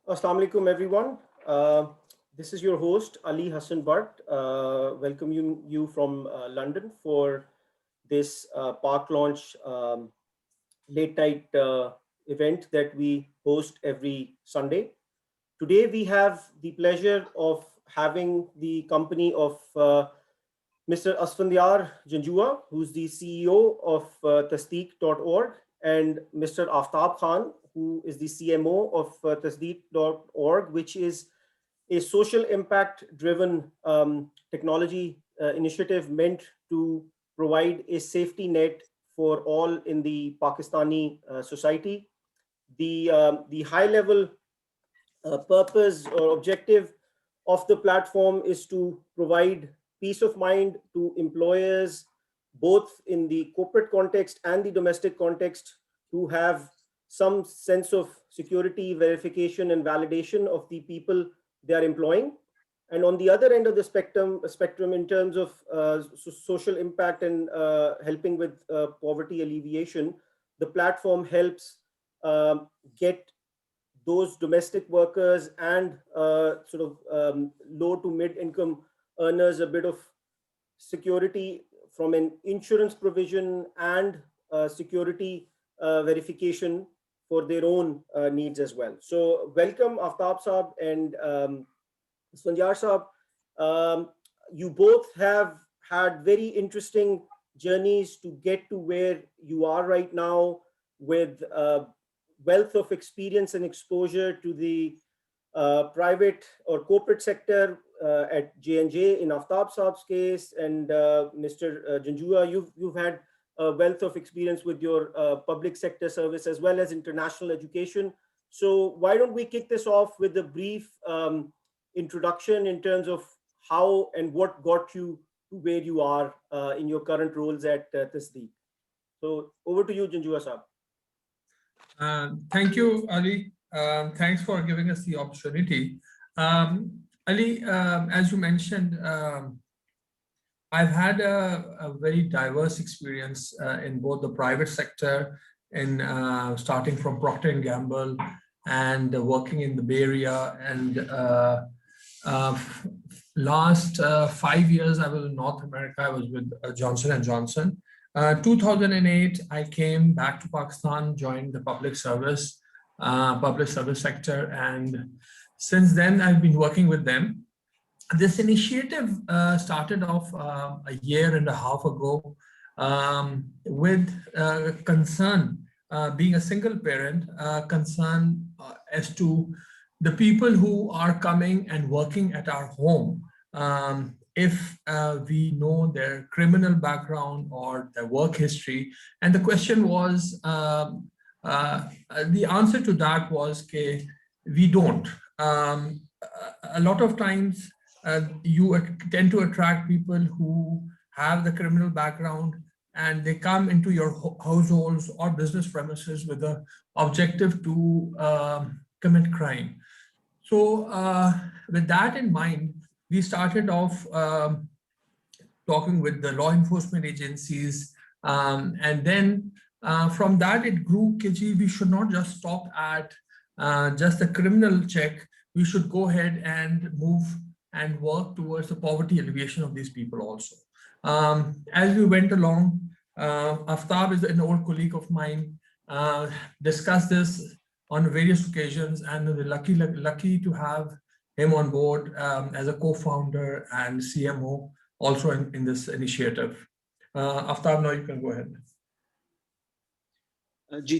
Assalamu alaikum, everyone. This is your host, Ali Hasan Butt, welcoming you from London for this park launch late night event that we host every Sunday. Today, we have the pleasure of having the company of Mr. Asfandyar Janjua, who's the CEO of Tasdeeq.org, and Mr. Aftab Khan, who is the CMO of Tasdeeq.org, which is a social impact driven technology initiative meant to provide a safety net for all in the Pakistani society. The high level purpose or objective of the platform is to provide peace of mind to employers, both in the corporate context and the domestic context, who have some sense of security, verification, and validation of the people they are employing. And on the other end of the spectrum in terms of social impact and helping with poverty alleviation, the platform helps get those domestic workers and low to mid income earners a bit of security from an insurance provision and security verification for their own needs as well. So welcome Aftab Saab and Sanjar Saab. You both have had very interesting journeys to get to where you are right now, with wealth of experience and exposure to the private or corporate sector at J&J in Aftab Saab's case, and Mr. Janjua, you've had a wealth of experience with your public sector service as well as international education. So why don't we kick this off with a brief introduction in terms of how and what got you to where you are in your current roles at Tasdeeq. So over to you, Janjua Saab. Thank you, Ali. Thanks for giving us the opportunity. Ali, as you mentioned, I've had a very diverse experience in both the private sector, in starting from Procter & Gamble and working in the Bay Area. And last 5 years, I was in North America. I was with Johnson & Johnson. 2008, I came back to Pakistan, joined the public service sector, and since then I've been working with them. This initiative started off a year and a half ago with concern, being a single parent, concern as to the people who are coming and working at our home. If we know their criminal background or their work history. And the question was, the answer to that was, okay, we don't. A lot of times you tend to attract people who have the criminal background and they come into your households or business premises with the objective to commit crime. So with that in mind, we started off talking with the law enforcement agencies, and then from that it grew. We should not just stop at just a criminal check. We should go ahead and move and work towards the poverty alleviation of these people also. As we went along, Aftab is an old colleague of mine, discussed this on various occasions, and we're lucky to have him on board as a co-founder and CMO also in this initiative. Aftab, now you can go ahead.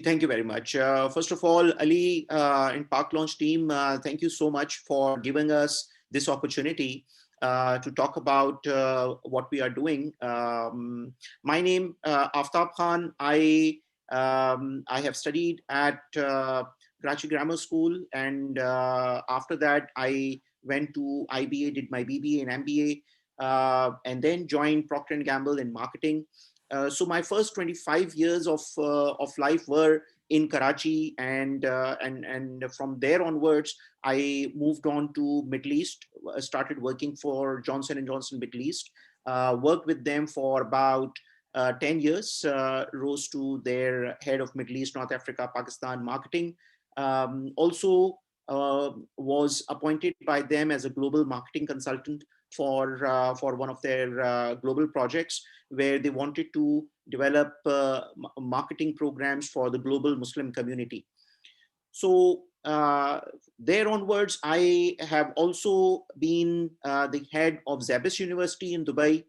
Thank you very much. First of all, Ali and Park Launch team, thank you so much for giving us this opportunity to talk about what we are doing. My name, Aftab Khan. I have studied at Karachi Grammar School, and after that I went to IBA, did my BBA and MBA, and then joined Procter & Gamble in marketing. So my first 25 years of life were in Karachi, and from there onwards I moved on to Middle East. Started working for Johnson & Johnson Middle East, worked with them for about 10 years, rose to their head of Middle East, North Africa, Pakistan marketing. Also was appointed by them as a global marketing consultant for one of their global projects, where they wanted to develop marketing programs for the global Muslim community. So there onwards, I have also been the head of Zabis University in Dubai.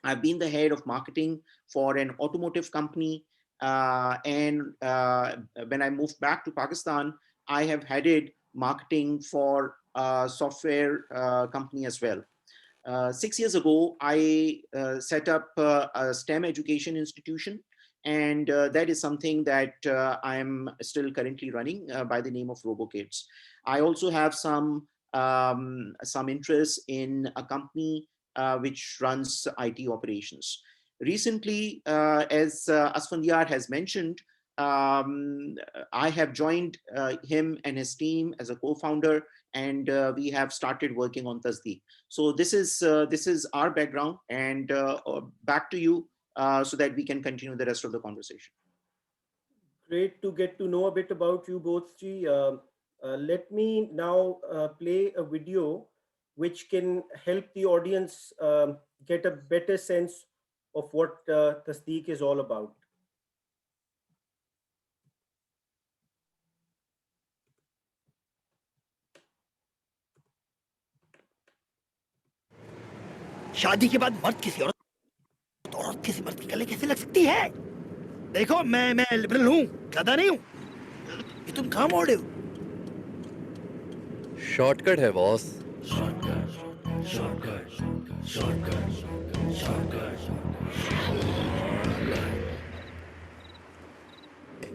I've been the head of marketing for an automotive company. And when I moved back to Pakistan, I have headed marketing for a software company as well. 6 years ago, I set up a STEM education institution, and that is something that I am still currently running by the name of RoboKids. I also have some interest in a company which runs IT operations. Recently, as Asfandiar has mentioned, I have joined him and his team as a co-founder, and we have started working on Tasdeeq. So this is our background, and back to you so that we can continue the rest of the conversation. Great to get to know a bit about you both, Ji. Let me now play a video which can help the audience get a better sense of what Tasdeeq is all about. शादी के बाद मर्द किसी औरत किसी मर्द के गले कैसे लग सकती है? देखो मैं लिबरल हूँ, ज्यादा नहीं हूँ। ये तुम कहाँ मोड़े हो? शॉर्टकट है बॉस।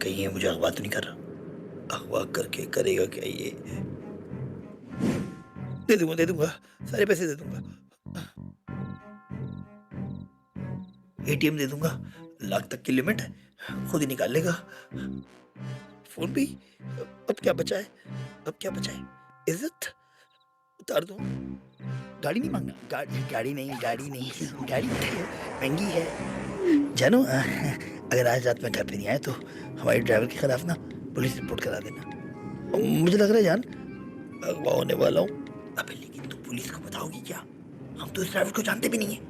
कहीं ये मुझे अगवा तो नहीं कर रहा? अगवा करके करेगा क्या ये? दे दूंगा, सारे पैसे दे दूंगा। एटीएम दे दूंगा, लाख तक की लिमिट है, खुद ही निकाल लेगा। फोन भी, अब क्या बचा है? इज्जत उतार दो। गाड़ी नहीं मांगना, गाड़ी नहीं, गाड़ी महंगी है। जानो, अगर आज रात में घर पे नहीं आए तो हमारे ड्राइवर के खिलाफ ना पुलिस रिपोर्ट करा देना। मुझे लग रहा है जान, अगवा होने वाला हूँ। अबे लेकिन तू पुलिस को बताओगी क्या? हम तो इस ड्राइवर को जानते भी नहीं है।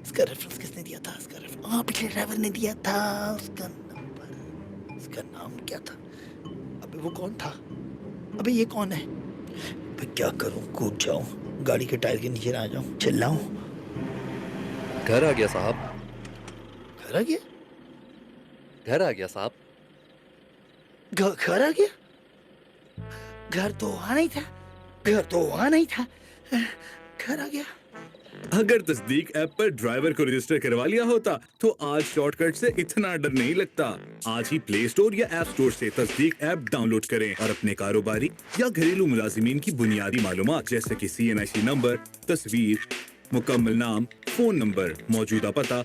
इसका रेफरेंस किसने दिया था? पिछले ड्राइवर ने दिया था। उसका नंबर, उसका नाम क्या था? अबे वो कौन था? अबे ये कौन है? अबे क्या करूं? कूद जाऊं, गाड़ी के टायर के नीचे आ जाऊं, चिल्लाऊं? घर आ गया साहब। घर आ गया? घर आ गया साहब। घर आ गया? घर तो वहां नहीं था। घर आ गया। अगर तस्दीक ऐप पर ड्राइवर को रजिस्टर करवा लिया होता तो आज शॉर्टकट से इतना डर नहीं लगता। आज ही प्ले स्टोर या ऐप स्टोर से तस्दीक ऐप डाउनलोड करें और अपने कारोबारी या घरेलू मुलाजिमीन की बुनियादी मालूमात जैसे कि CNIC नंबर, तस्वीर, मुकम्मल नाम, फोन नंबर, मौजूदा पता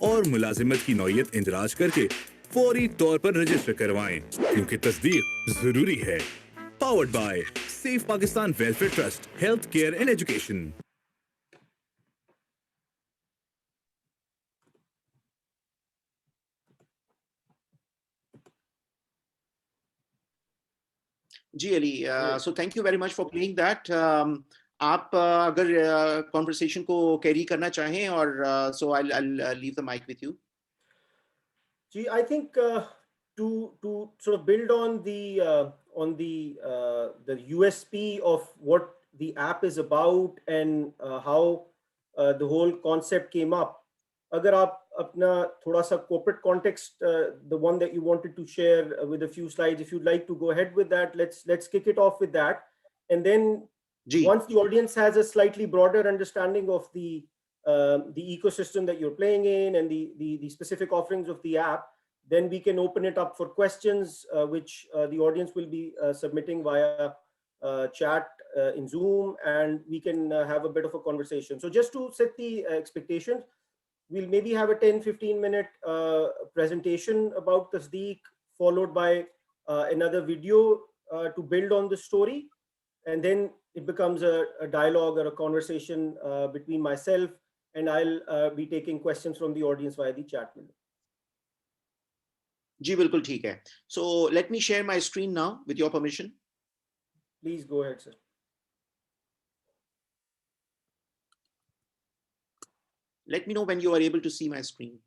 और मुलाजिमत की नौयत इंदराज करके फौरी तौर पर रजिस्टर करवाएं, क्योंकि तस्दीक जरूरी है। Powered by Safe Pakistan Welfare Trust, health care and education. जी Ali, so thank you very much for playing that. आप अगर conversation को carry करना चाहें और so I'll leave the mic with you. Gee, I think to sort of build on the USP of what the app is about and how the whole concept came up. अगर आप अपना थोड़ा सा corporate context, the one that you wanted to share with a few slides, if you'd like to go ahead with that, let's kick it off with that, and then once the audience has a slightly broader understanding of the ecosystem that you're playing in and the specific offerings of the app, then we can open it up for questions, which the audience will be submitting via chat in Zoom, and we can have a bit of a conversation. So just to set the expectations, we'll maybe have a 10-15 minute presentation about Tasdeeq, followed by another video to build on the story. And then it becomes a dialogue or a conversation between myself, and I'll be taking questions from the audience via the chat window. जी बिल्कुल ठीक है. So let me share my screen now with your permission. Please go ahead, sir. Let me know when you are able to see my screen.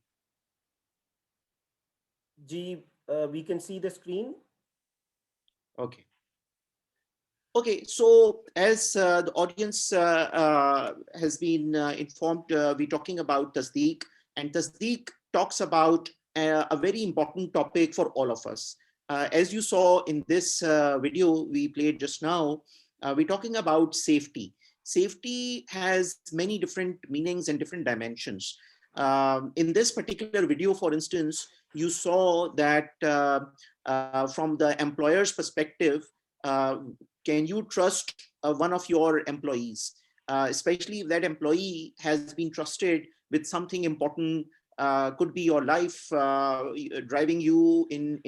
G, we can see the screen. Okay. Okay, so as the audience has been informed, we're talking about Tasdeeq, and Tasdeeq talks about a very important topic for all of us. As you saw in this video we played just now, we're talking about safety. Safety has many different meanings and different dimensions. In this particular video, for instance, you saw that from the employer's perspective, can you trust one of your employees, especially if that employee has been trusted with something important, could be your life, driving you in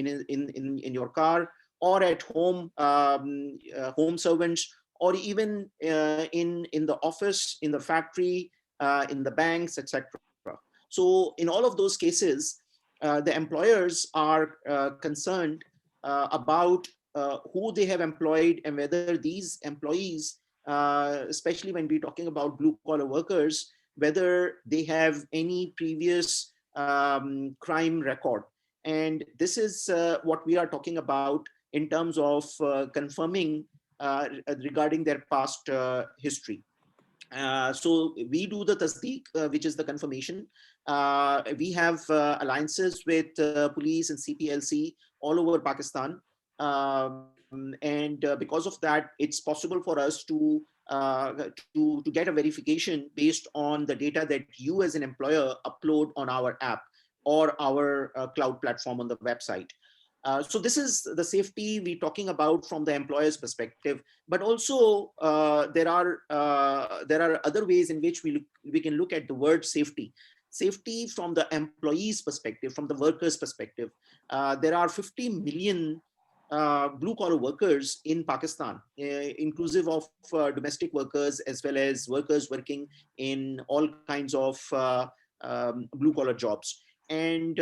your car, or at home, home servants, or even in the office, in the factory, in the banks, etc. So in all of those cases, the employers are concerned about who they have employed and whether these employees, especially when we're talking about blue collar workers, whether they have any previous crime record. And this is what we are talking about in terms of confirming regarding their past history. So we do the tasdeeq, which is the confirmation. We have alliances with police and CPLC all over Pakistan. And because of that, it's possible for us to get a verification based on the data that you as an employer upload on our app or our cloud platform on the website. So this is the safety we're talking about from the employer's perspective, but also there are other ways in which we can look at the word safety. Safety from the employee's perspective, from the worker's perspective. There are 50 million blue collar workers in Pakistan, inclusive of domestic workers as well as workers working in all kinds of blue collar jobs. And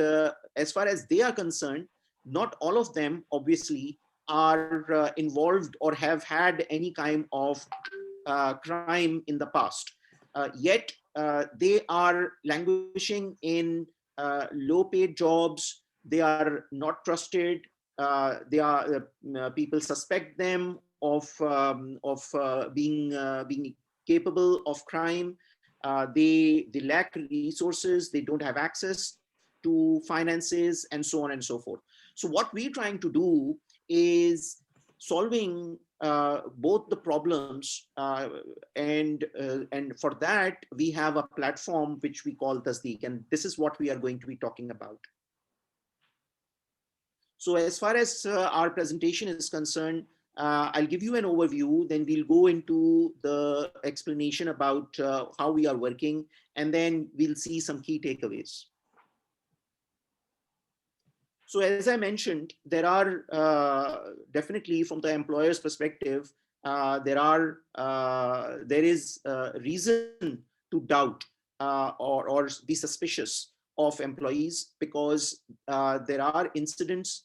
as far as they are concerned, not all of them obviously are involved or have had any kind of crime in the past. Yet they are languishing in low paid jobs. They are not trusted. They are people suspect them of being capable of crime. They lack resources. They don't have access to finances, and so on and so forth. So what we're trying to do is solving both the problems, and for that we have a platform which we call Tasdeeq, and this is what we are going to be talking about. So as far as our presentation is concerned, I'll give you an overview, then we'll go into the explanation about how we are working, and then we'll see some key takeaways. So as I mentioned, there are definitely from the employer's perspective, there is reason to doubt or be suspicious of employees, because there are incidents,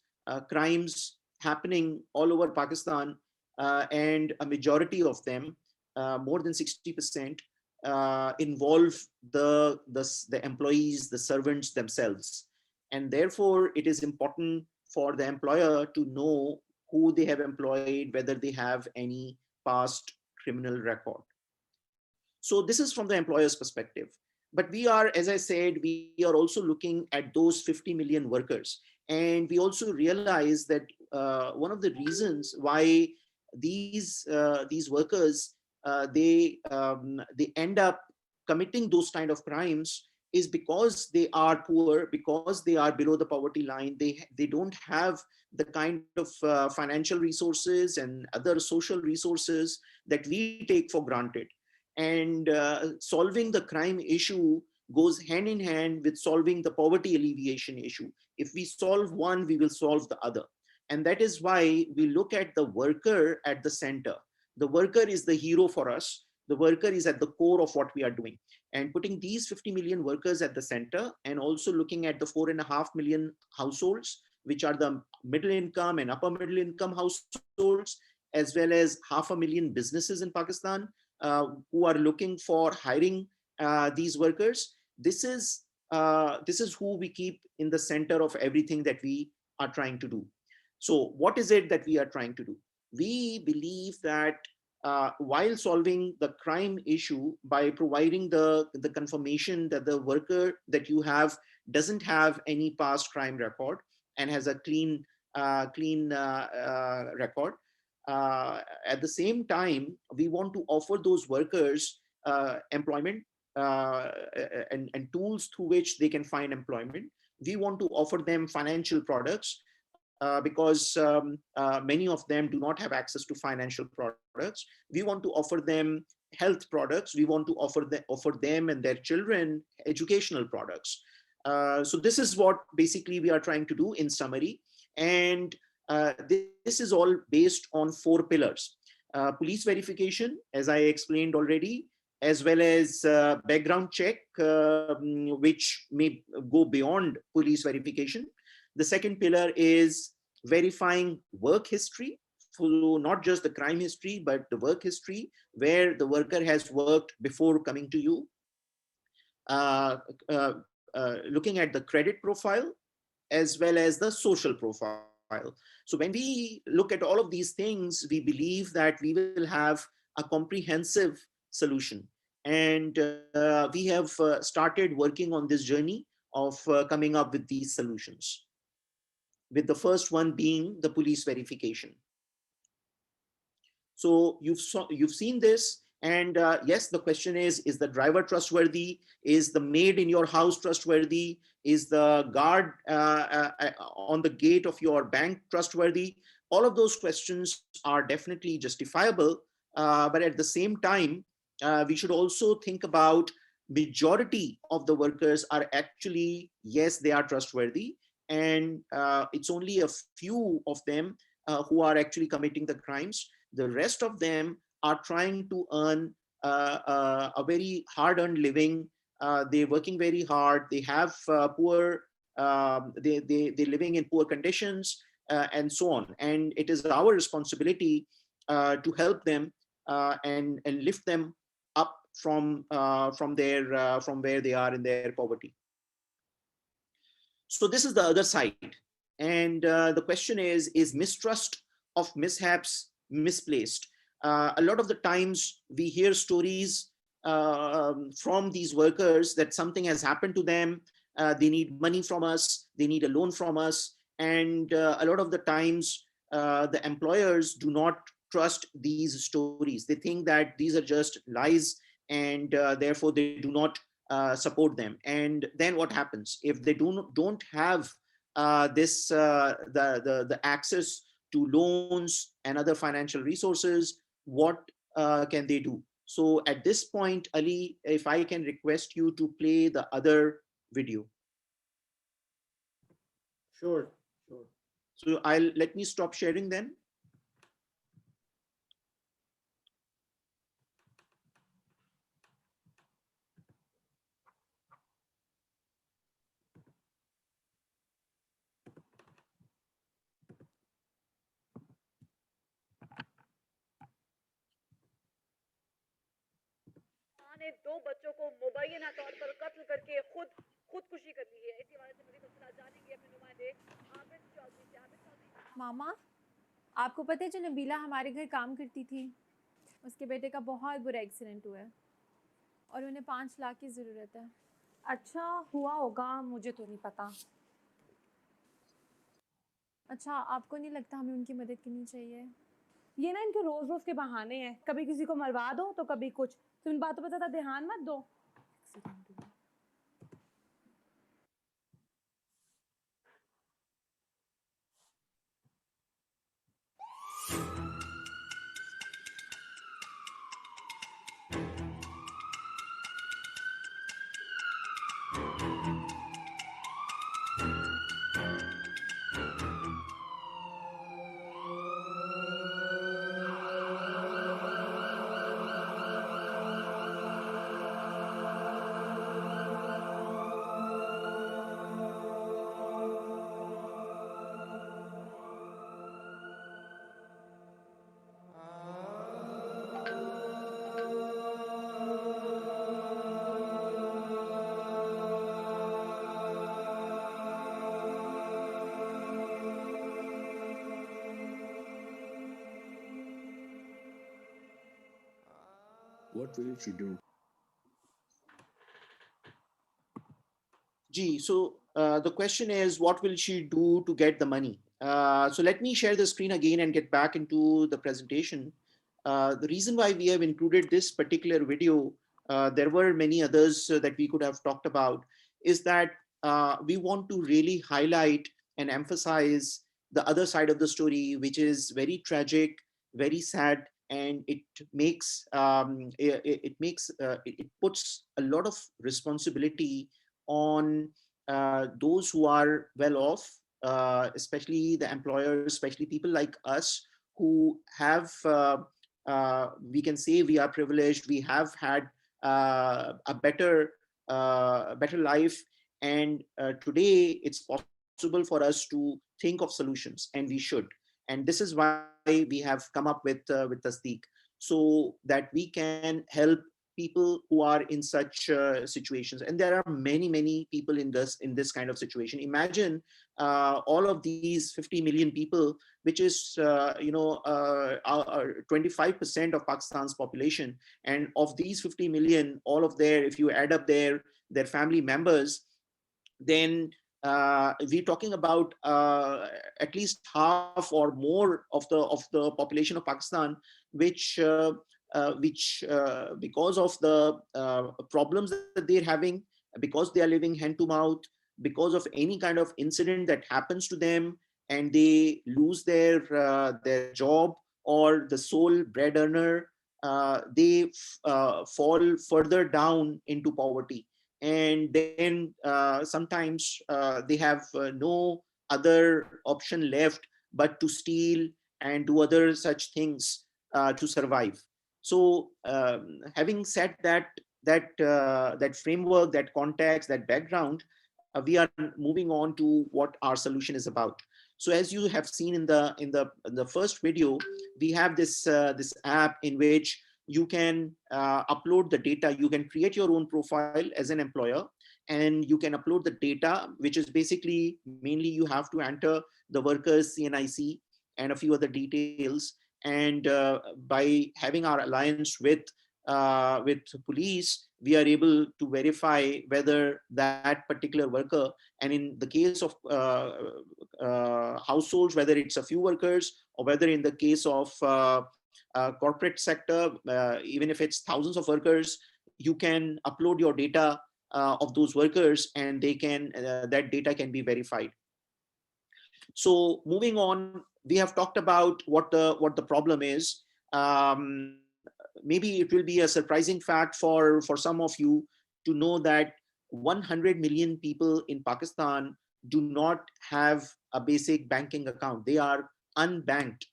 crimes happening all over Pakistan, and a majority of them, more than 60%, involve the employees, the servants themselves. And therefore, it is important for the employer to know who they have employed, whether they have any past criminal record. So this is from the employer's perspective. But we are, as I said, we are also looking at those 50 million workers. And we also realize that one of the reasons why these workers, they end up committing those kind of crimes is because they are poor, because they are below the poverty line. They don't have the kind of financial resources and other social resources that we take for granted. And solving the crime issue goes hand in hand with solving the poverty alleviation issue. If we solve one, we will solve the other. And that is why we look at the worker at the center. The worker is the hero for us. The worker is at the core of what we are doing. And putting these 50 million workers at the center, and also looking at the 4.5 million households, which are the middle income and upper middle income households, as well as 500,000 businesses in Pakistan who are looking for hiring these workers. This is who we keep in the center of everything that we are trying to do. So what is it that we are trying to do? We believe that while solving the crime issue by providing the confirmation that the worker that you have doesn't have any past crime record and has a clean record. At the same time, we want to offer those workers employment and tools through which they can find employment. We want to offer them financial products because many of them do not have access to financial products. We want to offer them health products. We want to offer them and their children educational products. So this is what basically we are trying to do in summary. And this is all based on 4 pillars. Police verification, as I explained already, as well as background check, which may go beyond police verification. The second pillar is verifying work history, so not just the crime history, but the work history, where the worker has worked before coming to you. Looking at the credit profile, as well as the social profile. So when we look at all of these things, we believe that we will have a comprehensive solution. And we have started working on this journey of coming up with these solutions, with the first one being the police verification. So you've seen this, and yes, the question is the driver trustworthy? Is the maid in your house trustworthy? Is the guard on the gate of your bank trustworthy? All of those questions are definitely justifiable, but at the same time, we should also think about majority of the workers are actually, yes, they are trustworthy, and it's only a few of them who are actually committing the crimes. The rest of them are trying to earn a very hard-earned living. They're working very hard. They have they're living in poor conditions, and so on. And it is our responsibility to help them and lift them up from where they are in their poverty. So this is the other side. And the question is mistrust of mishaps misplaced? A lot of the times we hear stories from these workers that something has happened to them. They need money from us. They need a loan from us. And a lot of the times the employers do not trust these stories. They think that these are just lies, and therefore they do not support them. And then what happens if they don't have the access to loans and other financial resources? What can they do? So at this point, Ali, if I can request you to play the other video. Sure. So let me stop sharing then. ने 2 बच्चों को मुबैना तौर पर कत्ल करके खुदकुशी कर ली है। इसी वजह से मज़ीद तफसीलात जानेंगे अपने नुमाइंदे आबिद चौधरी से। मामा, आपको पता है जो नबीला हमारे घर काम करती थी, उसके बेटे का बहुत बुरा एक्सीडेंट हुआ है और उन्हें 5 लाख की ज़रूरत है। अच्छा हुआ होगा, मुझे तो नहीं पता। अच्छा, आपको नहीं लगता हमें उनकी मदद करनी चाहिए? ये ना इनके रोज रोज के बहाने हैं, कभी किसी को मरवा दो तो कभी कुछ। तुम इन बातों पर ज़्यादा ध्यान मत दो। What will she do? Gee, so the question is, what will she do to get the money? So let me share the screen again and get back into the presentation. The reason why we have included this particular video, there were many others that we could have talked about, is that we want to really highlight and emphasize the other side of the story, which is very tragic, very sad, and it makes it puts a lot of responsibility on those who are well off, especially the employers, especially people like us who have, we can say we are privileged, we have had a better life. And today it's possible for us to think of solutions, and we should. And this is why we have come up with Tasdeeq, so that we can help people who are in such situations. And there are many people in this kind of situation. Imagine all of these 50 million people, which is 25% of Pakistan's population. And of these 50 million, all of their, if you add up their family members, then we're talking about at least half or more of the population of Pakistan, which because of the problems that they're having, because they are living hand to mouth, because of any kind of incident that happens to them, and they lose their job or the sole bread earner, they fall further down into poverty. And then sometimes they have no other option left but to steal and do other such things to survive. So having said that framework, that context, that background, we are moving on to what our solution is about. So as you have seen in the first video, we have this this app in which you can upload the data. You can create your own profile as an employer, and you can upload the data, which is basically mainly you have to enter the workers CNIC and a few other details. And by having our alliance with police, we are able to verify whether that particular worker, and in the case of households, whether it's a few workers, or whether in the case of corporate sector, even if it's thousands of workers, you can upload your data of those workers, and they can that data can be verified. So moving on, we have talked about what the problem is. Maybe it will be a surprising fact for some of you to know that 100 million people in Pakistan do not have a basic banking account. They are unbanked,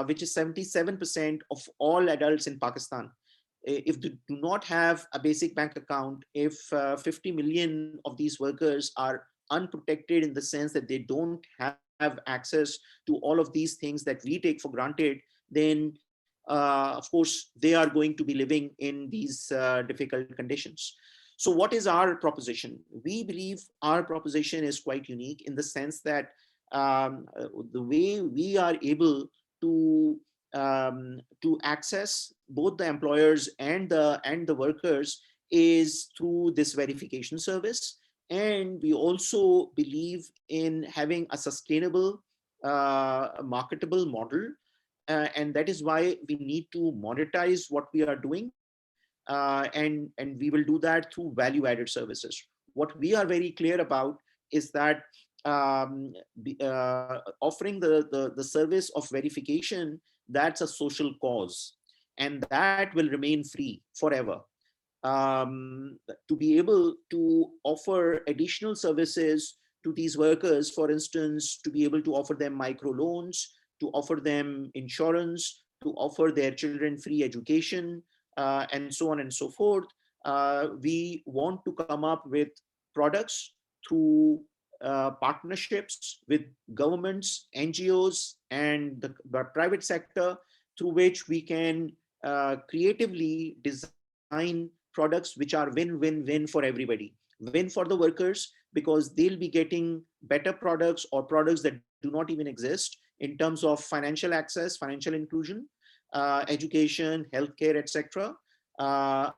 which is 77% of all adults in Pakistan. If they do not have a basic bank account, if 50 million of these workers are unprotected in the sense that they don't have access to all of these things that we take for granted, then of course they are going to be living in these difficult conditions. So what is our proposition? We believe our proposition is quite unique in the sense that the way we are able to access both the employers and the workers is through this verification service. And we also believe in having a sustainable, marketable model. And that is why we need to monetize what we are doing. And we will do that through value-added services. What we are very clear about is that offering the service of verification, that's a social cause, and that will remain free forever. To be able to offer additional services to these workers, for instance, to be able to offer them microloans, to offer them insurance, to offer their children free education, and so on and so forth. We want to come up with products through partnerships with governments, NGOs, and the private sector, through which we can creatively design products which are win-win-win for everybody. Win for the workers, because they'll be getting better products or products that do not even exist in terms of financial access, financial inclusion, education, healthcare, etc. a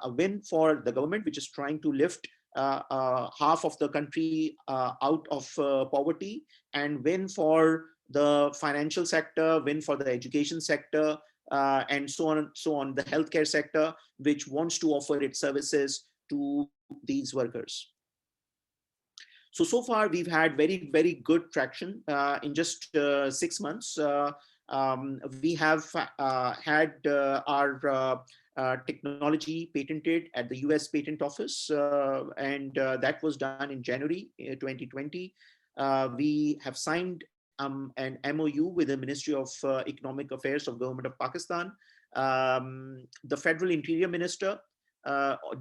win for the government, which is trying to lift half of the country out of poverty, and win for the financial sector, win for the education sector, and so on and so on, the healthcare sector, which wants to offer its services to these workers. So far we've had very, very good traction in just 6 months. We have had our technology patented at the US Patent Office, and that was done in January 2020. We have signed an MOU with the Ministry of Economic Affairs of Government of Pakistan. The Federal Interior Minister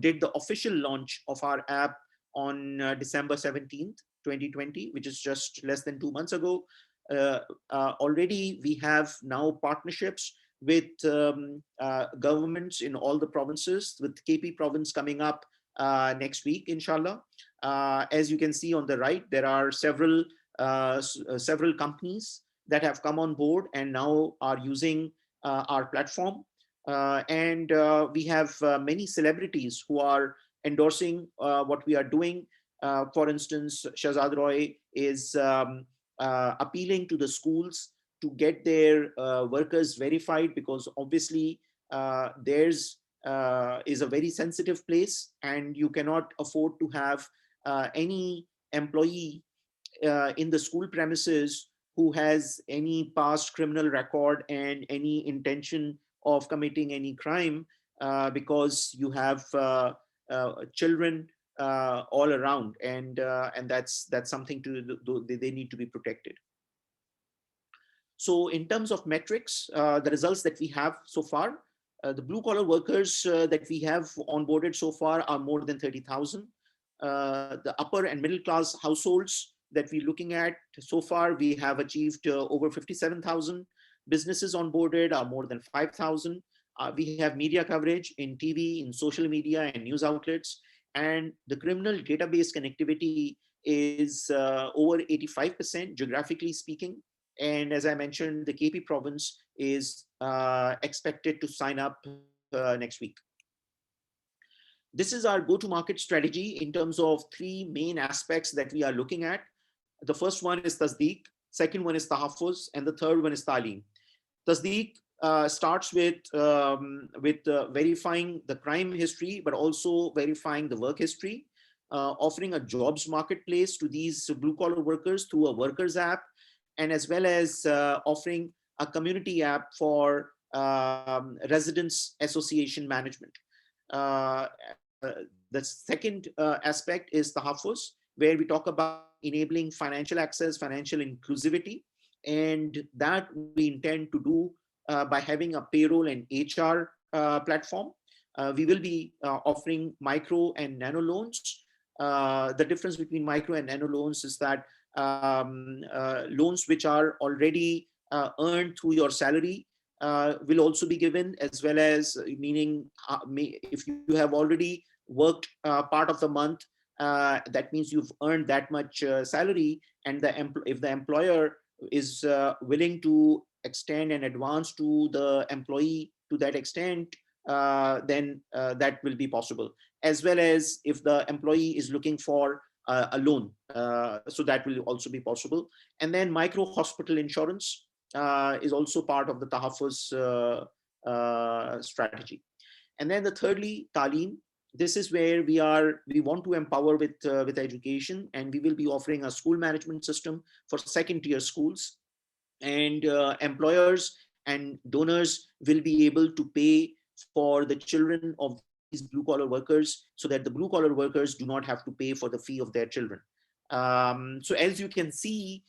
did the official launch of our app on December 17th, 2020, which is just less than 2 months ago. Already we have now partnerships with governments in all the provinces, with KP province coming up next week, inshallah. As you can see on the right, there are several companies that have come on board and now are using our platform. And we have many celebrities who are endorsing what we are doing. For instance, Shahzad Roy is appealing to the schools to get their workers verified, because obviously theirs is a very sensitive place, and you cannot afford to have any employee in the school premises who has any past criminal record and any intention of committing any crime, because you have children all around, and that's something they need to be protected. So in terms of metrics, the results that we have so far, the blue collar workers that we have onboarded so far are more than 30,000. The upper and middle class households that we're looking at so far, we have achieved over 57,000. Businesses onboarded are more than 5,000. We have media coverage in TV, in social media and news outlets. And the criminal database connectivity is over 85% geographically speaking. And as I mentioned, the KP province is expected to sign up next week. This is our go-to-market strategy in terms of 3 main aspects that we are looking at. The first one is Tasdeeq, second one is Tahaffuz, and the third one is Taaleem. Tasdeeq starts with verifying the crime history, but also verifying the work history, offering a jobs marketplace to these blue-collar workers through a workers app, and as well as offering a community app for residents association management. The second aspect is Tahaffuz, where we talk about enabling financial access, financial inclusivity, and that we intend to do by having a payroll and HR platform. We will be offering micro and nano loans. The difference between micro and nano loans is that loans which are already earned through your salary will also be given, as well as meaning if you have already worked part of the month, that means you've earned that much salary, and if the employer is willing to extend an advance to the employee to that extent, then that will be possible, as well as if the employee is looking for a loan, so that will also be possible. And then micro hospital insurance is also part of the Tahaffuz strategy. And then thirdly, Taaleem. This is where we want to empower with education, and we will be offering a school management system for second-tier schools, and employers and donors will be able to pay for the children of these blue-collar workers, so that the blue-collar workers do not have to pay for the fee of their children. So as you can see,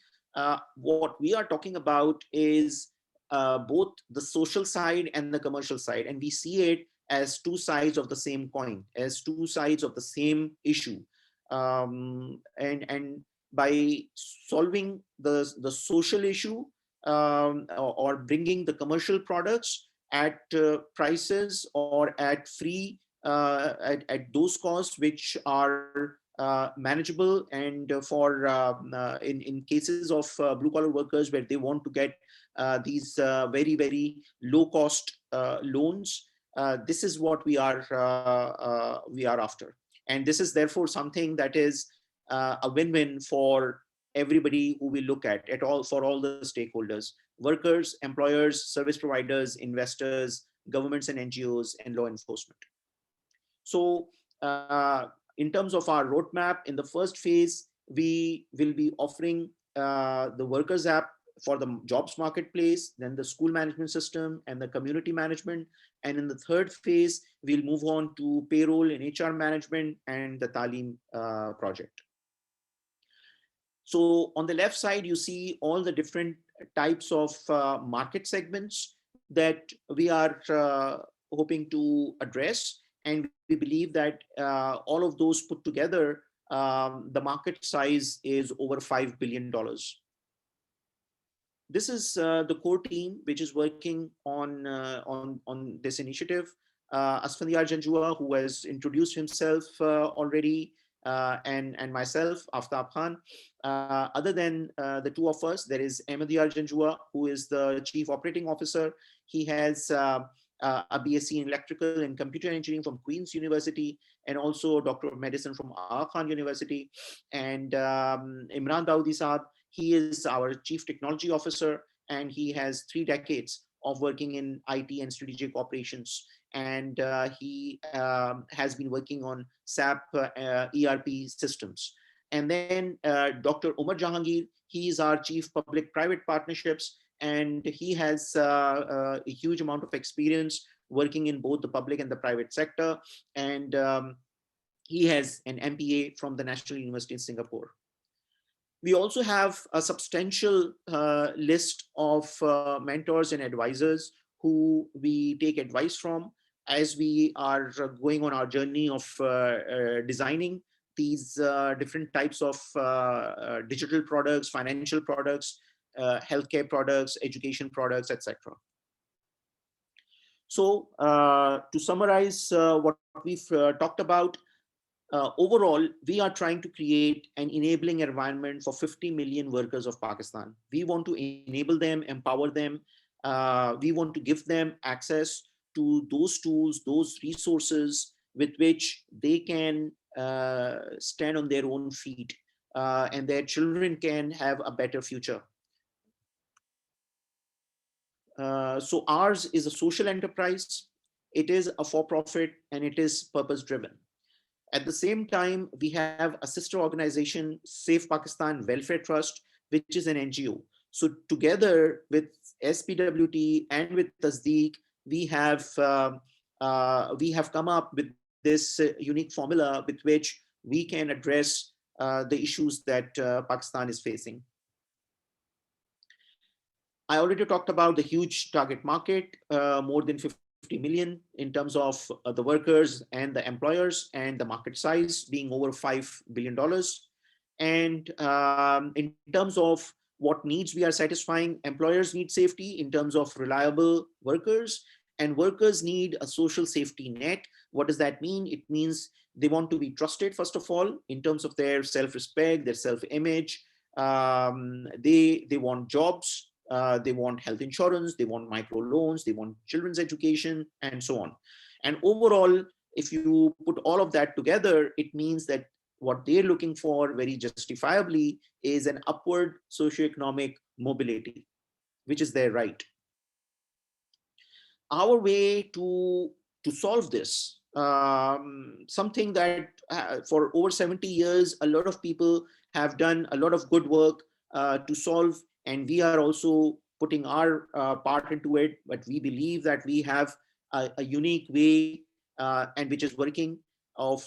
what we are talking about is both the social side and the commercial side, and we see it as 2 sides of the same coin, as 2 sides of the same issue. And by solving the social issue, or bringing the commercial products at prices or at free, at those costs which are manageable, and for in cases of blue-collar workers where they want to get these very, very low-cost loans, this is what we are after. And this is therefore something that is a win-win for everybody who we look at all, for all the stakeholders: workers, employers, service providers, investors, governments and NGOs, and law enforcement. So in terms of our roadmap, in the first phase, we will be offering the workers app for the jobs marketplace, then the school management system and the community management. And in the third phase, we'll move on to payroll and HR management and the Talim project. So on the left side, you see all the different types of market segments that we are hoping to address. And we believe that all of those put together, the market size is over $5 billion. This is the core team which is working on this initiative. Asfandiar Janjua, who has introduced himself already, and myself, Aftab Khan. Other than the two of us, there is Ahmadiyar Janjua, who is the Chief Operating Officer. He has a BSc in Electrical and Computer Engineering from Queen's University, and also Doctor of Medicine from Aga Khan University. And Imran Dawoodi Saab, he is our Chief Technology Officer, and he has 3 decades of working in IT and strategic operations. And he has been working on SAP ERP systems. And then Dr. Umar Jahangir, he is our Chief Public-Private Partnerships, and he has a huge amount of experience working in both the public and the private sector. And he has an MBA from the National University in Singapore. We also have a substantial list of mentors and advisors who we take advice from as we are going on our journey of designing these different types of digital products, financial products, healthcare products, education products, etc. So to summarize what we've talked about, overall, we are trying to create an enabling environment for 50 million workers of Pakistan. We want to enable them, empower them. We want to give them access to those tools, those resources with which they can stand on their own feet, and their children can have a better future. So ours is a social enterprise. It is a for-profit and it is purpose-driven. At the same time, we have a sister organization, Safe Pakistan Welfare Trust, which is an NGO. So together with SPWT and with Tasdeeq, we have come up with this unique formula with which we can address the issues that Pakistan is facing. I already talked about the huge target market, more than 50 million in terms of the workers and the employers, and the market size being over $5 billion. And in terms of what needs we are satisfying, employers need safety in terms of reliable workers, and workers need a social safety net. What does that mean? It means they want to be trusted, first of all, in terms of their self-respect, their self-image. They want jobs. They want health insurance, they want micro loans, they want children's education, and so on. And overall, if you put all of that together, it means that what they're looking for very justifiably is an upward socioeconomic mobility, which is their right. Our way to solve this, something that for over 70 years, a lot of people have done a lot of good work to solve, and we are also putting our part into it, but we believe that we have a unique way and which is working of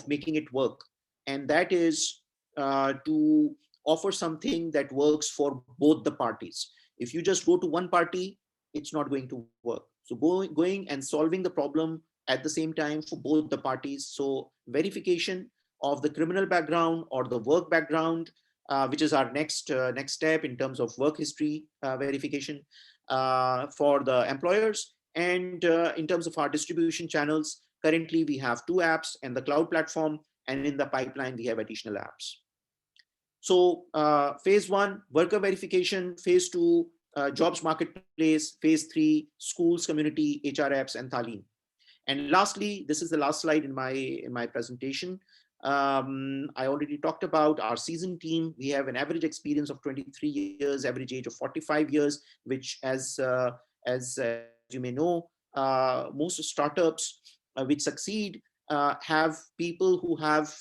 making it work. And that is to offer something that works for both the parties. If you just go to one party, it's not going to work. So going and solving the problem at the same time for both the parties. So verification of the criminal background or the work background, which is our next step in terms of work history verification for the employers. And in terms of our distribution channels, currently we have 2 apps and the cloud platform, and in the pipeline we have additional apps. So phase 1, worker verification; phase 2, jobs marketplace; phase 3, schools, community, HR apps, and Talim. And lastly, this is the last slide in my presentation. I already talked about our seasoned team. We have an average experience of 23 years, average age of 45 years, which as you may know, most startups which succeed have people who have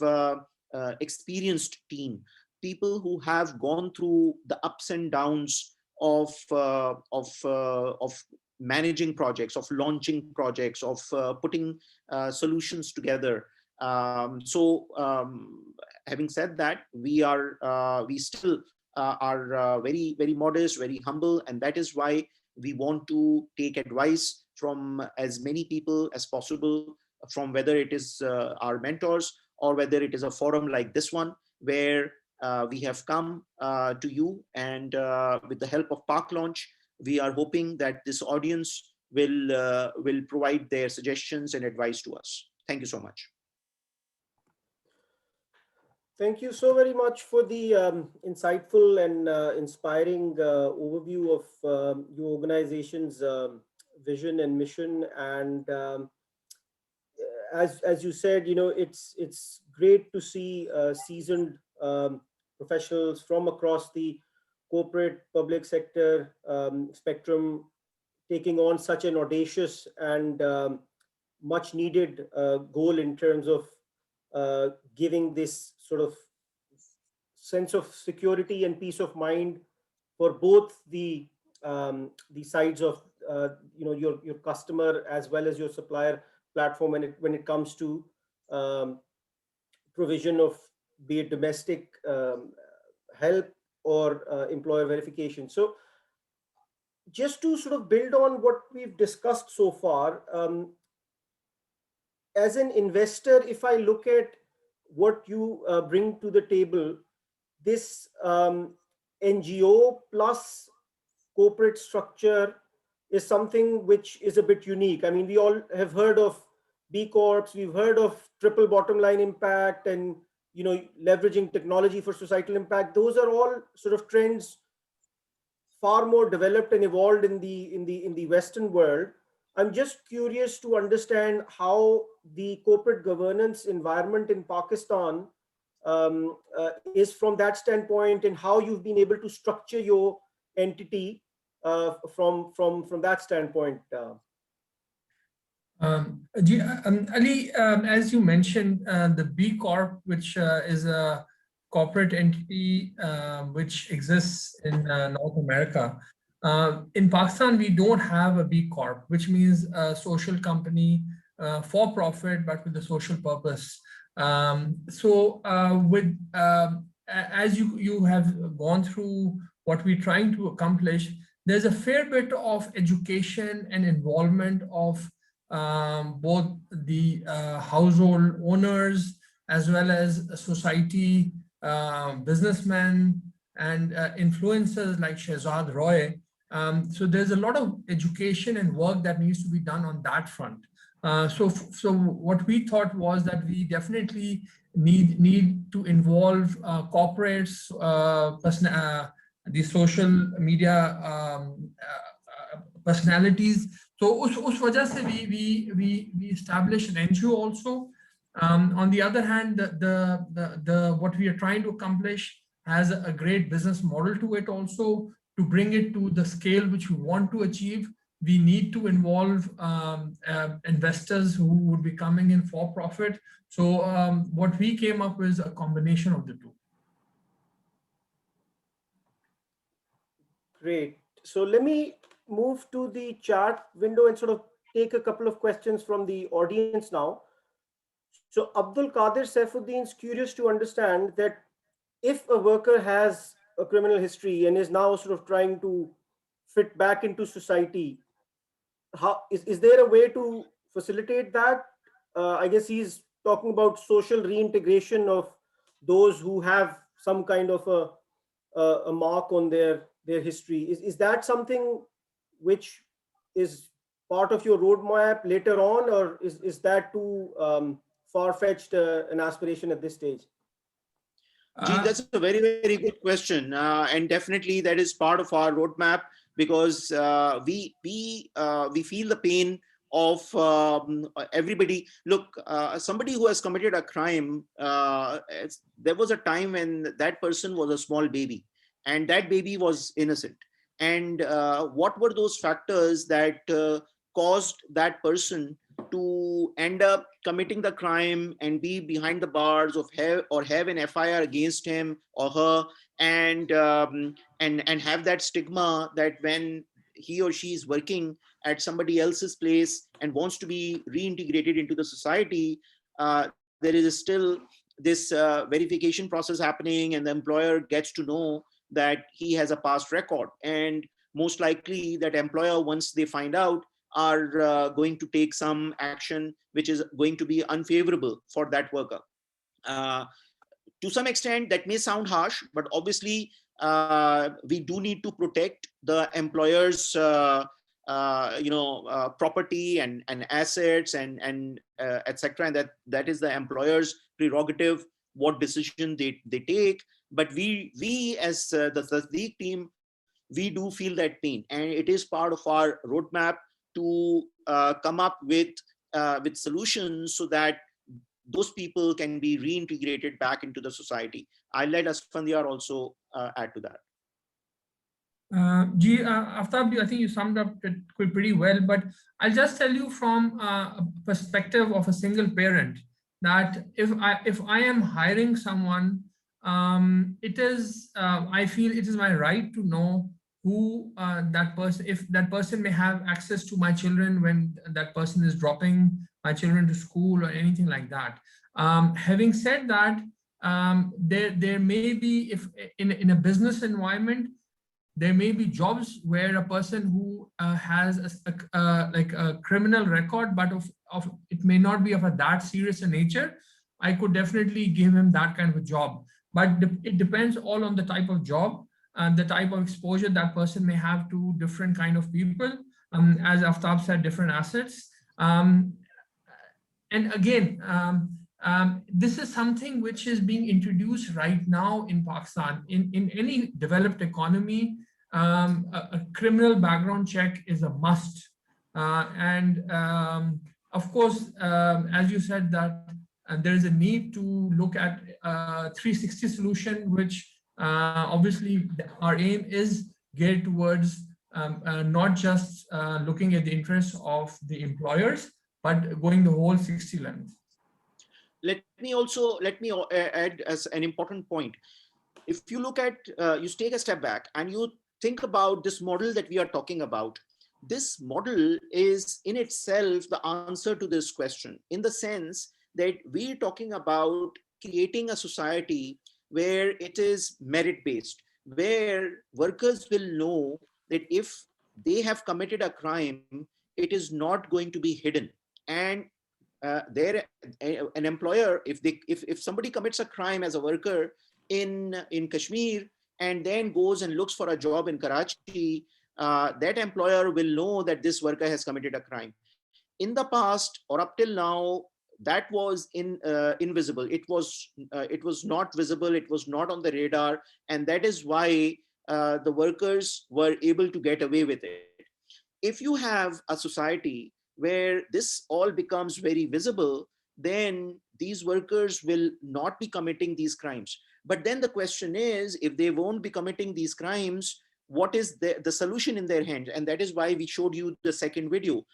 experienced team, people who have gone through the ups and downs of managing projects, of launching projects, of putting solutions together. Having said that, we still are very modest, very humble, and that is why we want to take advice from as many people as possible, from whether it is our mentors or whether it is a forum like this one, where we have come to you, and with the help of Park Launch, we are hoping that this audience will provide their suggestions and advice to us. Thank you so much. Thank you so very much for the insightful and inspiring overview of your organization's vision and mission. And as you said, it's great to see seasoned professionals from across the corporate public sector spectrum taking on such an audacious and much needed goal in terms of giving this sort of sense of security and peace of mind for both the sides of your customer as well as your supplier platform when it comes to provision of, be it domestic help or employer verification. So just to sort of build on what we've discussed so far, as an investor, if I look at what you bring to the table, this NGO plus corporate structure is something which is a bit unique. I mean, we all have heard of B Corps, we've heard of triple bottom line impact and leveraging technology for societal impact. Those are all sort of trends far more developed and evolved in the Western world. I'm just curious to understand how the corporate governance environment in Pakistan is from that standpoint, and how you've been able to structure your entity from that standpoint. Ali, as you mentioned, the B Corp, which is a corporate entity which exists in North America. In Pakistan, we don't have a B Corp, which means a social company for profit, but with a social purpose. As you have gone through what we're trying to accomplish, there's a fair bit of education and involvement of both the household owners as well as society, businessmen and influencers like Shehzad Roy. So there's a lot of education and work that needs to be done on that front. So what we thought was that we definitely need to involve corporates, the social media personalities. So us wajah se we established an NGO also. On the other hand, what we are trying to accomplish has a great business model to it also. To bring it to the scale which we want to achieve, we need to involve investors who would be coming in for profit. So what we came up with is a combination of the two. Great. So let me move to the chat window and sort of take a couple of questions from the audience now. So Abdul Qadir Saifuddin is curious to understand that if a worker has a criminal history and is now sort of trying to fit back into society, how is there a way to facilitate that? I guess he's talking about social reintegration of those who have some kind of a mark on their history. Is that something which is part of your roadmap later on, or is that too far-fetched an aspiration at this stage? Gee, that's a very, very good question. And definitely that is part of our roadmap, because we feel the pain of everybody. Look, somebody who has committed a crime, there was a time when that person was a small baby and that baby was innocent. And what were those factors that caused that person to end up committing the crime and be behind the bars of have an FIR against him or her, and have that stigma that when he or she is working at somebody else's place and wants to be reintegrated into the society, there is still this verification process happening, and the employer gets to know that he has a past record, and most likely that employer, once they find out, are going to take some action which is going to be unfavorable for that worker. Uh, to some extent, that may sound harsh, but obviously we do need to protect the employer's property and assets and etc. And that is the employer's prerogative what decision they take. But we as the Tasdeeq team, we do feel that pain, and it is part of our roadmap to come up with solutions so that those people can be reintegrated back into the society. I'll let Asfandiar also add to that. Aftab, I think you summed up it pretty well, but I'll just tell you from a perspective of a single parent that if I am hiring someone, it is I feel it is my right to know who that person, if that person may have access to my children when that person is dropping my children to school or anything like that. Having said that, there may be, if in a business environment, there may be jobs where a person who has like a criminal record, but of it may not be of that serious a nature. I could definitely give him that kind of a job, but it depends all on the type of job and the type of exposure that person may have to different kind of people. As Aftab said, different assets. And again, this is something which is being introduced right now in Pakistan. In any developed economy, a criminal background check is a must. Of course, as you said, that there is a need to look at a 360 solution, which obviously our aim is geared towards not just looking at the interests of the employers, but going the whole 60 length. Let me add as an important point. If you look at, you take a step back and you think about this model that we are talking about, this model is in itself the answer to this question, in the sense that we're talking about creating a society where it is merit-based, where workers will know that if they have committed a crime, it is not going to be hidden. And an employer, if somebody commits a crime as a worker in Kashmir and then goes and looks for a job in Karachi, that employer will know that this worker has committed a crime. In the past or up till now, that was invisible. It was not visible. It was not on the radar, and that is why the workers were able to get away with it. If you have a society where this all becomes very visible, then these workers will not be committing these crimes. But then the question is, if they won't be committing these crimes, what is the solution in their hands? And that is why we showed you the second video.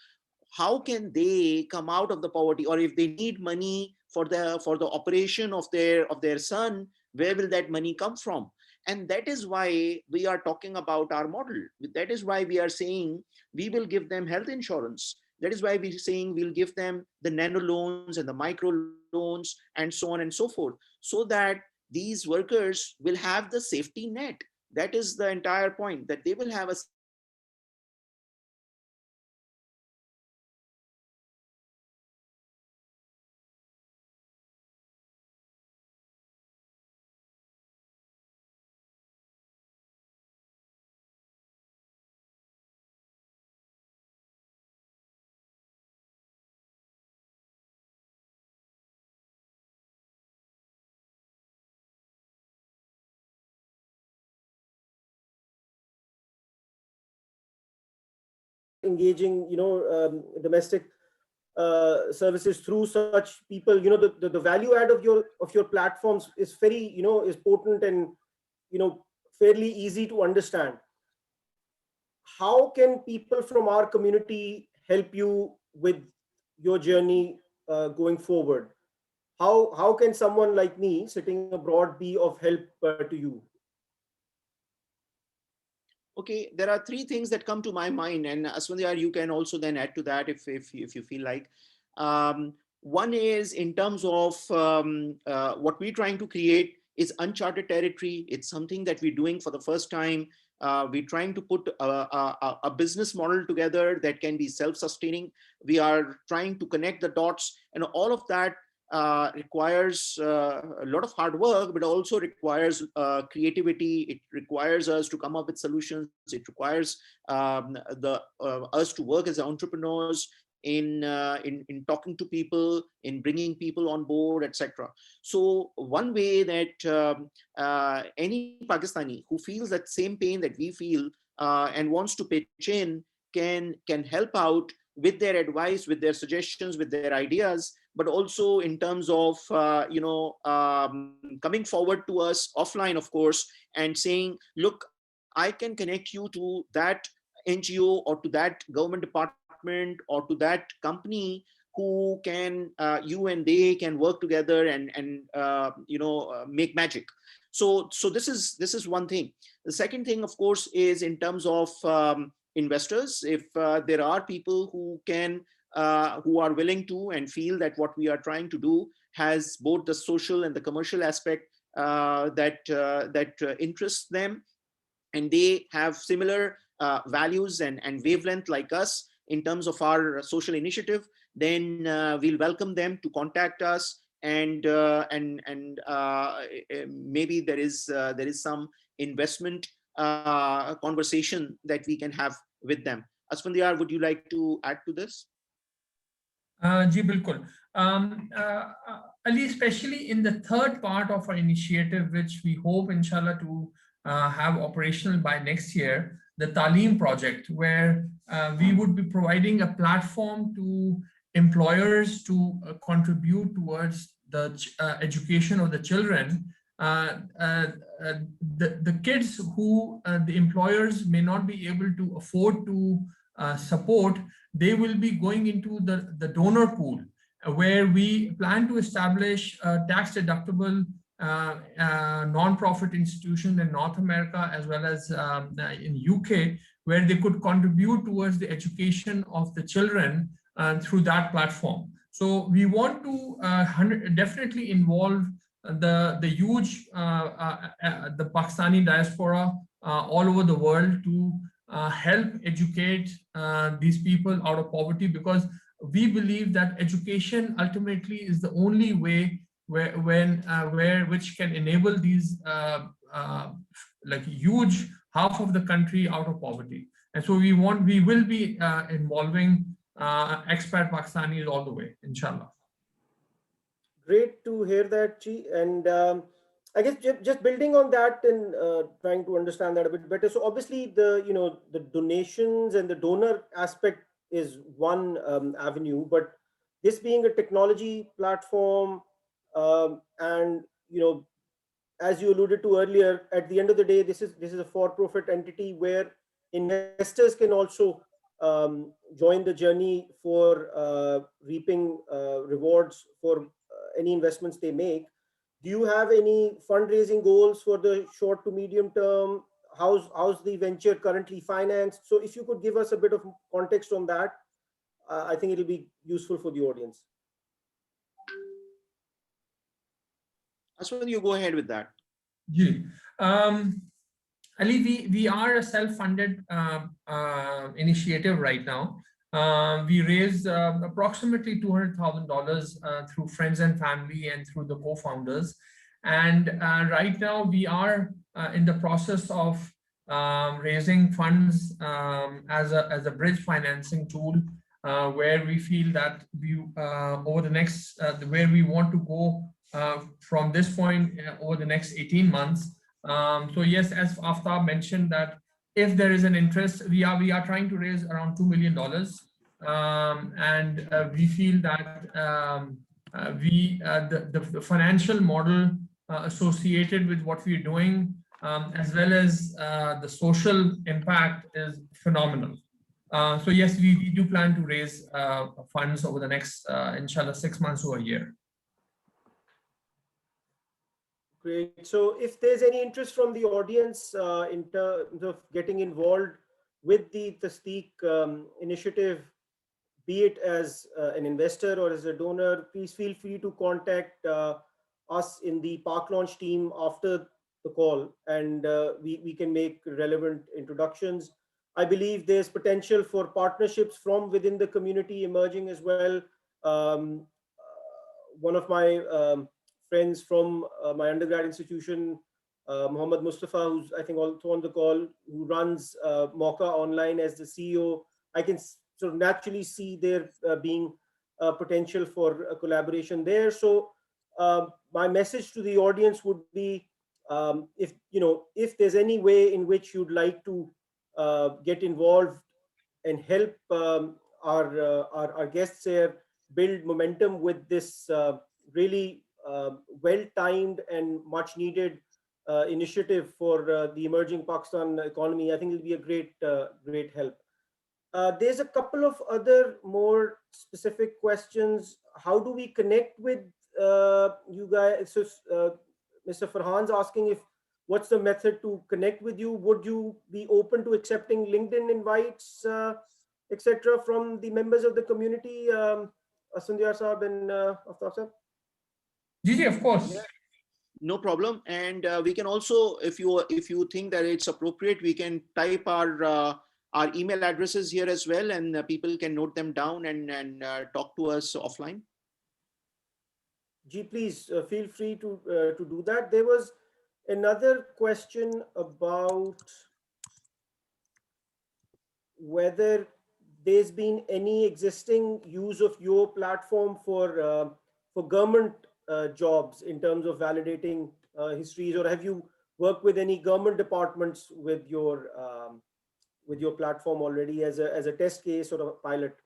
How can they come out of the poverty? Or if they need money for the operation of their son, where will that money come from? And that is why we are talking about our model. That is why we are saying we will give them health insurance. That is why we're saying we'll give them the nano loans and the micro loans and so on and so forth, so that these workers will have the safety net. That is the entire point, that they will have a engaging, domestic services through such people. The value add of your platforms is very, is potent and, fairly easy to understand. How can people from our community help you with your journey going forward? How can someone like me sitting abroad be of help to you? Okay, there are three things that come to my mind, and Aswandiyar, you can also then add to that if you feel like. One is in terms of what we're trying to create is uncharted territory. It's something that we're doing for the first time. We're trying to put a business model together that can be self-sustaining. We are trying to connect the dots, and all of that requires a lot of hard work, but also requires creativity. It requires us to come up with solutions. It requires us to work as entrepreneurs in talking to people, in bringing people on board, etc. So one way that any Pakistani who feels that same pain that we feel and wants to pitch in can help out with their advice, with their suggestions, with their ideas, but also in terms of coming forward to us offline, of course, and saying, look, I can connect you to that NGO or to that government department or to that company who can, you and they can work together and make magic. So this is one thing. The second thing, of course, is in terms of investors. If there are people who can, who are willing to and feel that what we are trying to do has both the social and the commercial aspect that interests them, and they have similar values and wavelength like us in terms of our social initiative, then we'll welcome them to contact us, and maybe there is some investment conversation that we can have with them. Asfandiyar, would you like to add to this? Ji, bilkul. Ali, especially in the third part of our initiative, which we hope, inshallah, to have operational by next year, the Taaleem project, where we would be providing a platform to employers to contribute towards the education of the children. The kids who the employers may not be able to afford to support, they will be going into the donor pool, where we plan to establish a tax-deductible non-profit institution in North America as well as in UK, where they could contribute towards the education of the children through that platform. So we want to definitely involve the huge the Pakistani diaspora all over the world to help educate these people out of poverty, because we believe that education ultimately is the only way which can enable these like huge half of the country out of poverty. And so we will be involving expat Pakistanis all the way, inshallah. Great to hear that, Chi. And I guess just building on that and trying to understand that a bit better. So obviously the donations and the donor aspect is one avenue, but this being a technology platform, and as you alluded to earlier, at the end of the day, this is a for-profit entity where investors can also join the journey for reaping rewards for any investments they make. Do you have any fundraising goals for the short to medium term? How's the venture currently financed? So if you could give us a bit of context on that, I think it'll be useful for the audience. Aswad, you go ahead with that. Yeah. Ali, we are a self-funded initiative right now. We raised approximately $200,000 through friends and family and through the co-founders. And right now we are in the process of raising funds as a bridge financing tool, where we feel that we over the next where we want to go from this point over the next 18 months. So yes, as Aftab mentioned, that if there is an interest, we are trying to raise around $2 million. And we feel that the financial model associated with what we're doing, as well as the social impact is phenomenal. So yes, we do plan to raise funds over the next, inshallah, 6 months or a year. Great. So if there's any interest from the audience in terms of getting involved with the Tasdeeq initiative, be it as an investor or as a donor, please feel free to contact us in the Park Launch team after the call, and we can make relevant introductions. I believe there's potential for partnerships from within the community emerging as well. One of my friends from my undergrad institution, Muhammad Mustafa, who's I think also on the call, who runs Mocha Online as the CEO. I can sort of naturally see there being potential for a collaboration there. So my message to the audience would be, if there's any way in which you'd like to get involved and help our guests here build momentum with this really well-timed and much needed initiative for the emerging Pakistan economy, I think it'll be a great help. There's a couple of other more specific questions. How do we connect with you guys? So Mr. Farhan's asking what's the method to connect with you? Would you be open to accepting LinkedIn invites, etc., from the members of the community, Asundhya Saab and Aftab Saab? Gigi, of course. Yeah. No problem. And we can also, if you think that it's appropriate, we can type our email addresses here as well, and people can note them down and talk to us offline. G, please feel free to do that. There was another question about whether there's been any existing use of your platform for government jobs in terms of validating histories, or have you worked with any government departments with your platform already as a test case or a pilot?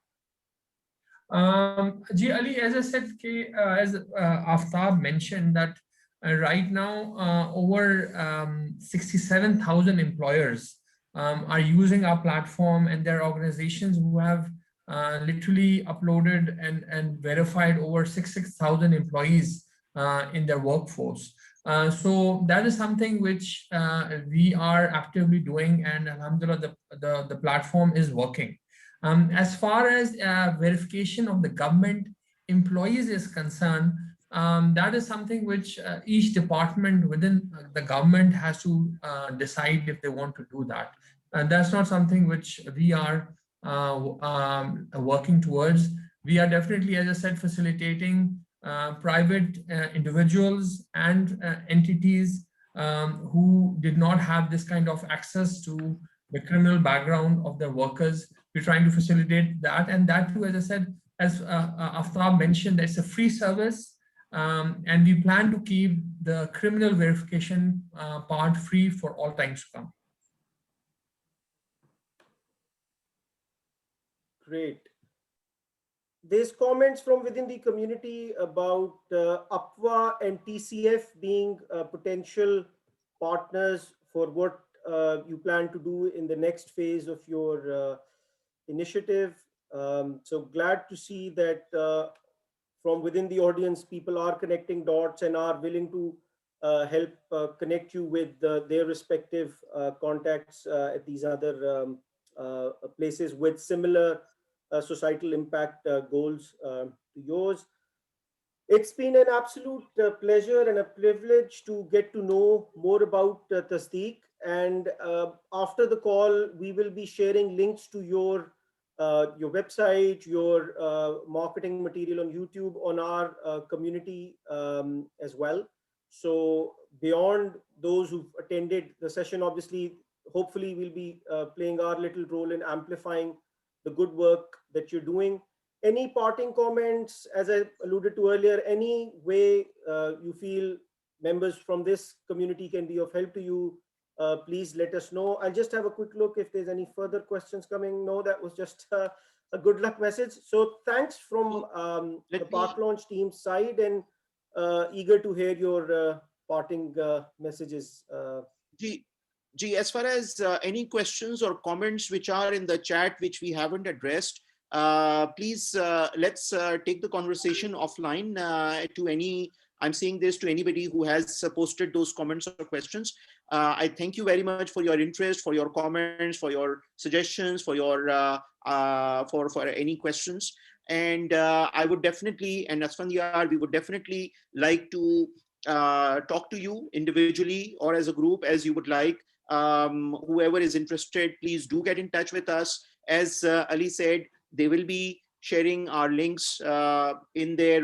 Ji Ali, as I said, as Aftab mentioned, that right now over 67,000 employers are using our platform, and there are organizations who have literally uploaded and verified over 6,000 employees in their workforce. So that is something which we are actively doing, and alhamdulillah, the platform is working. As far as verification of the government employees is concerned, that is something which each department within the government has to decide if they want to do that. And that's not something which we are working towards. We are definitely, as I said, facilitating private individuals and entities who did not have this kind of access to the criminal background of their workers. We're trying to facilitate that, and that too, as I said, as Aftab mentioned, it's a free service, and we plan to keep the criminal verification part free for all times to come. Great. There's comments from within the community about UPWA and TCF being potential partners for what you plan to do in the next phase of your initiative. So glad to see that from within the audience, people are connecting dots and are willing to help connect you with their respective contacts at these other places with similar societal impact goals to yours. It's been an absolute pleasure and a privilege to get to know more about Tasdeeq. And after the call, we will be sharing links to your website, your marketing material on YouTube, on our community as well. So beyond those who've attended the session, obviously, hopefully we'll be playing our little role in amplifying the good work that you're doing. Any parting comments, as I alluded to earlier, any way you feel members from this community can be of help to you please let us know. I'll just have a quick look if there's any further questions coming. No, that was just a good luck message. So thanks from the Park Launch team side, and eager to hear your parting messages. G, as far as any questions or comments which are in the chat which we haven't addressed, please let's take the conversation offline to any. I'm saying this to anybody who has posted those comments or questions. I thank you very much for your interest, for your comments, for your suggestions, for your for any questions. And I would definitely, and Asfandiar, we would definitely like to talk to you individually or as a group, as you would like. Whoever is interested, please do get in touch with us. As Ali said, they will be sharing our links in their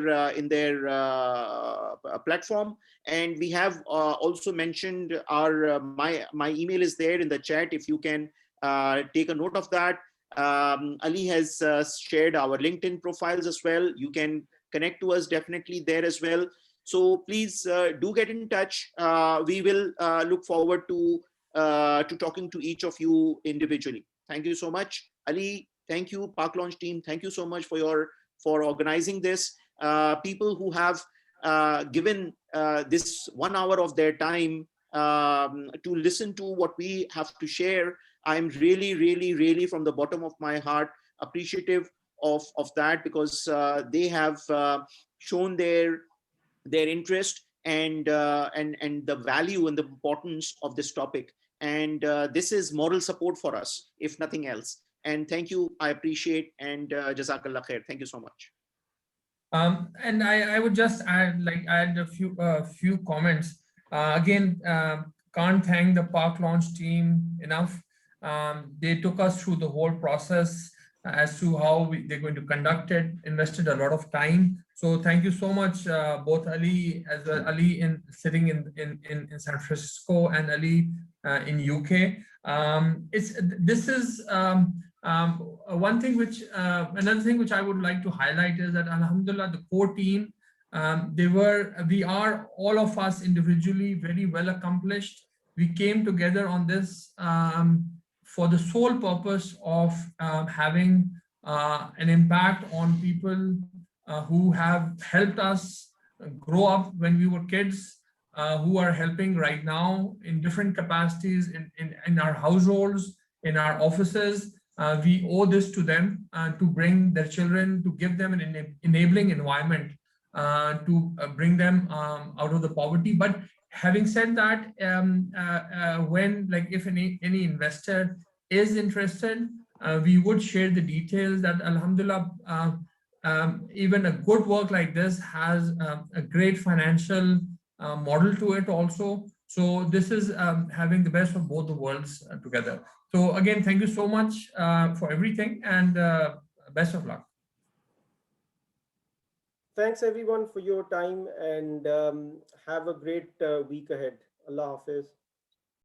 platform, and we have also mentioned our my email is there in the chat. If you can take a note of that. Ali has shared our LinkedIn profiles as well. You can connect to us definitely there as well. So please do get in touch. We will look forward to talking to each of you individually. Thank you so much, Ali. Thank you, Park Launch team. Thank you so much for organizing this. People who have given this 1 hour of their time to listen to what we have to share. I'm really, really, really from the bottom of my heart appreciative of that, because they have shown their interest and the value and the importance of this topic. And this is moral support for us, if nothing else. And thank you. I appreciate, and Jazakallah khair. Thank you so much. And I would just add a few comments. Again, can't thank the Park Launch team enough. They took us through the whole process as to how they're going to conduct it, invested a lot of time. So thank you so much, both Ali, as well Ali sitting in San Francisco, and Ali in UK. This is one thing which another thing which I would like to highlight is that Alhamdulillah, the core team, we are all of us individually very well accomplished. We came together on this for the sole purpose of having an impact on people who have helped us grow up when we were kids, who are helping right now in different capacities in our households, in our offices. We owe this to them to bring their children, to give them an enabling environment to bring them out of the poverty. But having said that, if any investor is interested, we would share the details that Alhamdulillah, even a good work like this has a great financial model to it also. So this is having the best of both the worlds together. So again, thank you so much for everything, and best of luck. Thanks everyone for your time, and have a great week ahead. Allah Hafiz.